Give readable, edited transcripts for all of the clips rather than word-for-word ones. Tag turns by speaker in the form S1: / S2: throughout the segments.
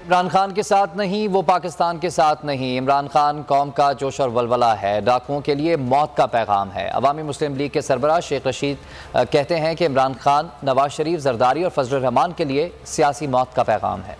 S1: عمران خان کے ساتھ نہیں، وہ پاکستان کے ساتھ نہیں۔ عمران خان قوم کا جوش اور ولولہ ہے، ڈاکوؤں کے لیے موت کا پیغام ہے۔ عوامی مسلم لیگ کے سربراہ شیخ رشید کہتے ہیں کہ عمران خان، نواز شریف، زرداری اور فضل الرحمان کے لیے سیاسی موت کا پیغام ہے۔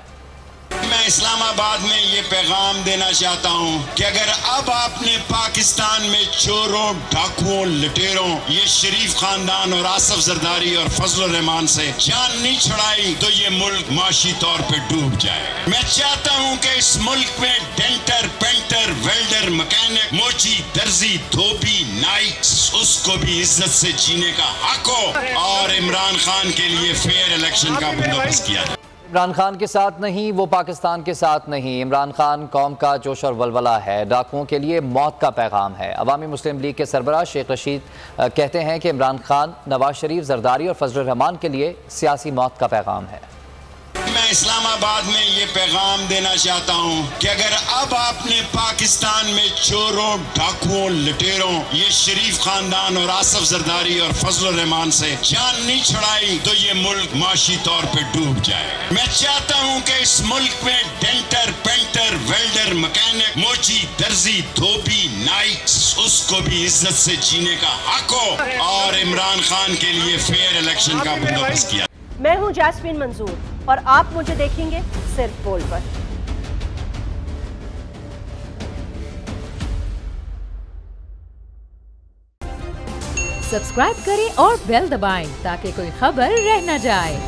S2: میں اسلام آباد میں یہ پیغام دینا چاہتا ہوں کہ اگر اب آپ نے پاکستان میں چوروں، ڈاکوؤں، لٹیروں، یہ شریف خاندان اور آصف زرداری اور فضل الرحمان سے جان نہیں چھڑائی تو یہ ملک معاشی طور پہ ڈوب جائے۔ میں چاہتا ہوں کہ اس ملک میں ڈینٹر، پینٹر، ویلڈر، مکینک، موچی، درزی، دھوبی، نائٹ، اس کو بھی عزت سے جینے کا حق ہو اور عمران خان کے لیے فیئر الیکشن کا بندوبست کیا جائے۔
S1: عمران خان کے ساتھ نہیں، وہ پاکستان کے ساتھ نہیں۔ عمران خان قوم کا جوش اور ولولہ ہے، ڈاکوؤں کے لیے موت کا پیغام ہے۔ عوامی مسلم لیگ کے سربراہ شیخ رشید کہتے ہیں کہ عمران خان، نواز شریف، زرداری اور فضل الرحمان کے لیے سیاسی موت کا پیغام ہے۔
S2: میں اسلام آباد میں یہ پیغام دینا چاہتا ہوں کہ اگر اب آپ نے پاکستان میں چوروں، ڈاکوؤں، لٹیروں، یہ شریف خاندان اور آصف زرداری اور فضل الرحمان سے جان نہیں چھڑائی تو یہ ملک معاشی طور پہ ڈوب جائے۔ میں چاہتا ہوں کہ اس ملک میں ڈینٹر، پینٹر، ویلڈر، مکینک، موچی، درزی، دھوبی، نائٹ، اس کو بھی عزت سے جینے کا حق ہو اور عمران خان کے لیے فیئر الیکشن کا بندوبست کیا۔
S3: میں ہوں جاسمین منظور اور آپ مجھے دیکھیں گے صرف بول پر۔
S4: سبسکرائب کریں اور بیل دبائیں تاکہ کوئی خبر رہ نہ جائے۔